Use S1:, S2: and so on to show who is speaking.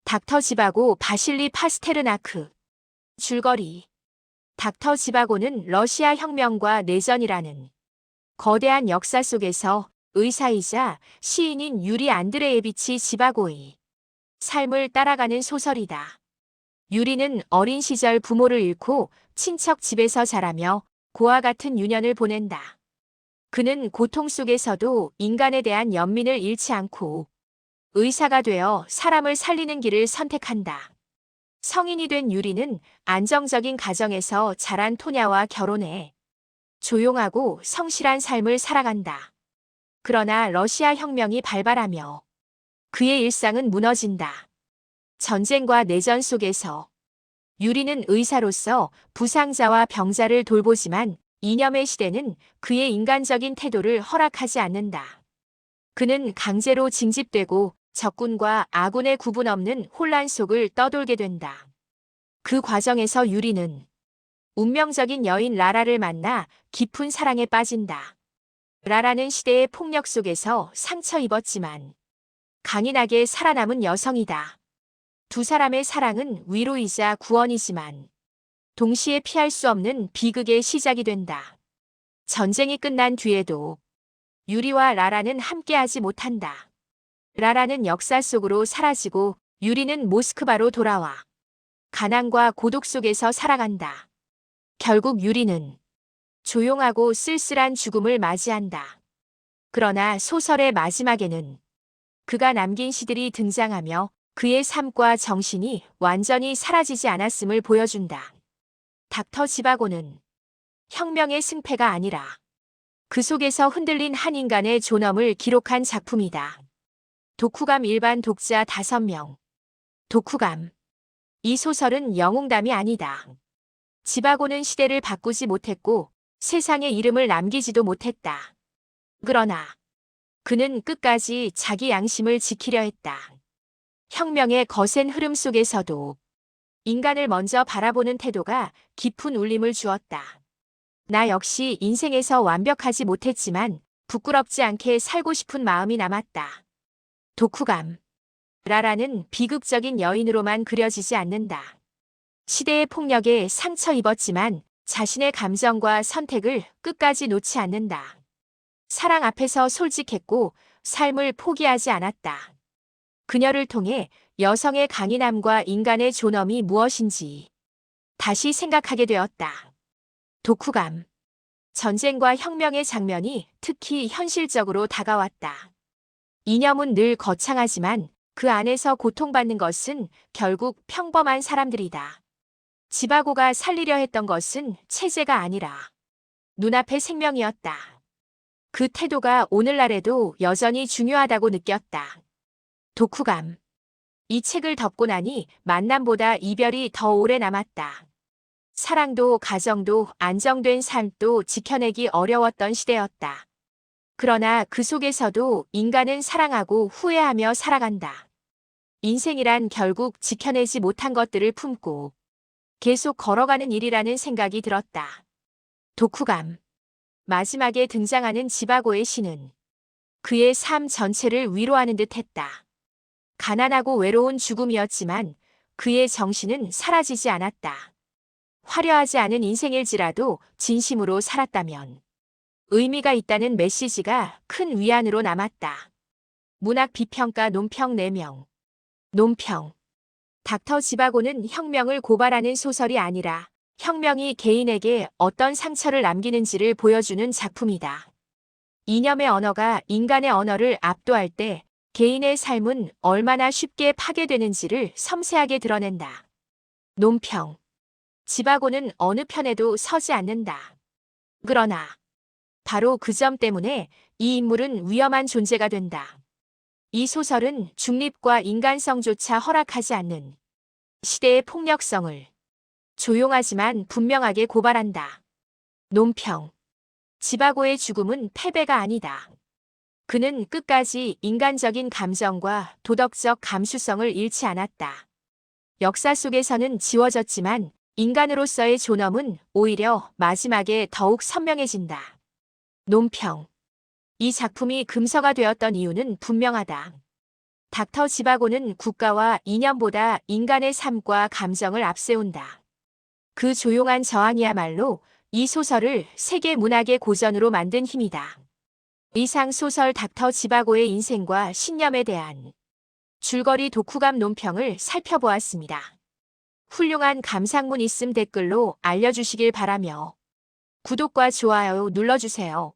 S1: 닥터 지바고 바실리 파스테르나크. 줄거리. 닥터 지바고는 러시아 혁명과 내전이라는 거대한 역사 속에서 의사이자 시인인 유리 안드레예비치 지바고의 삶을 따라가는 소설이다. 유리는 어린 시절 부모를 잃고 친척 집에서 자라며 고아 같은 유년을 보낸다. 그는 고통 속에서도 인간에 대한 연민을 잃지 않고 의사가 되어 사람을 살리는 길을 선택한다. 성인이 된 유리는 안정적인 가정에서 자란 토냐와 결혼해 조용하고 성실한 삶을 살아간다. 그러나 러시아 혁명이 발발하며 그의 일상은 무너진다. 전쟁과 내전 속에서 유리는 의사로서 부상자와 병자를 돌보지만 이념의 시대는 그의 인간적인 태도를 허락하지 않는다. 그는 강제로 징집되고 적군과 아군의 구분 없는 혼란 속을 떠돌게 된다. 그 과정에서 유리는 운명적인 여인 라라를 만나 깊은 사랑에 빠진다. 라라는 시대의 폭력 속에서 상처 입었지만 강인하게 살아남은 여성이다. 두 사람의 사랑은 위로이자 구원이지만 동시에 피할 수 없는 비극의 시작이 된다. 전쟁이 끝난 뒤에도 유리와 라라는 함께하지 못한다. 라라는 역사 속으로 사라지고 유리는 모스크바로 돌아와 가난과 고독 속에서 살아간다. 결국 유리는 조용하고 쓸쓸한 죽음을 맞이한다. 그러나 소설의 마지막에는 그가 남긴 시들이 등장하며 그의 삶과 정신이 완전히 사라지지 않았음을 보여준다. 닥터 지바고는 혁명의 승패가 아니라 그 속에서 흔들린 한 인간의 존엄을 기록한 작품이다. 독후감 일반 독자 5명. 독후감. 이 소설은 영웅담이 아니다. 지바고는 시대를 바꾸지 못했고 세상에 이름을 남기지도 못했다. 그러나 그는 끝까지 자기 양심을 지키려 했다. 혁명의 거센 흐름 속에서도 인간을 먼저 바라보는 태도가 깊은 울림을 주었다. 나 역시 인생에서 완벽하지 못했지만 부끄럽지 않게 살고 싶은 마음이 남았다. 독후감. 라라는 비극적인 여인으로만 그려지지 않는다. 시대의 폭력에 상처 입었지만 자신의 감정과 선택을 끝까지 놓지 않는다. 사랑 앞에서 솔직했고 삶을 포기하지 않았다. 그녀를 통해 여성의 강인함과 인간의 존엄이 무엇인지 다시 생각하게 되었다. 독후감. 전쟁과 혁명의 장면이 특히 현실적으로 다가왔다. 이념은 늘 거창하지만 그 안에서 고통받는 것은 결국 평범한 사람들이다. 지바고가 살리려 했던 것은 체제가 아니라 눈앞의 생명이었다. 그 태도가 오늘날에도 여전히 중요하다고 느꼈다. 독후감. 이 책을 덮고 나니 만남보다 이별이 더 오래 남았다. 사랑도 가정도 안정된 삶도 지켜내기 어려웠던 시대였다. 그러나 그 속에서도 인간은 사랑하고 후회하며 살아간다. 인생이란 결국 지켜내지 못한 것들을 품고 계속 걸어가는 일이라는 생각이 들었다. 독후감. 마지막에 등장하는 지바고의 시는 그의 삶 전체를 위로하는 듯 했다. 가난하고 외로운 죽음이었지만 그의 정신은 사라지지 않았다. 화려하지 않은 인생일지라도 진심으로 살았다면 의미가 있다는 메시지가 큰 위안으로 남았다. 문학 비평가 논평 4명. 논평. 닥터 지바고는 혁명을 고발하는 소설이 아니라 혁명이 개인에게 어떤 상처를 남기는지를 보여주는 작품이다. 이념의 언어가 인간의 언어를 압도할 때 개인의 삶은 얼마나 쉽게 파괴되는지를 섬세하게 드러낸다. 논평. 지바고는 어느 편에도 서지 않는다. 그러나 바로 그 점 때문에 이 인물은 위험한 존재가 된다. 이 소설은 중립과 인간성조차 허락하지 않는 시대의 폭력성을 조용하지만 분명하게 고발한다. 논평. 지바고의 죽음은 패배가 아니다. 그는 끝까지 인간적인 감정과 도덕적 감수성을 잃지 않았다. 역사 속에서는 지워졌지만 인간으로서의 존엄은 오히려 마지막에 더욱 선명해진다. 논평. 이 작품이 금서가 되었던 이유는 분명하다. 닥터 지바고는 국가와 이념보다 인간의 삶과 감정을 앞세운다. 그 조용한 저항이야말로 이 소설을 세계 문학의 고전으로 만든 힘이다. 이상 소설 닥터 지바고의 인생과 신념에 대한 줄거리 독후감 논평을 살펴보았습니다. 훌륭한 감상문 있음 댓글로 알려주시길 바라며 구독과 좋아요 눌러주세요.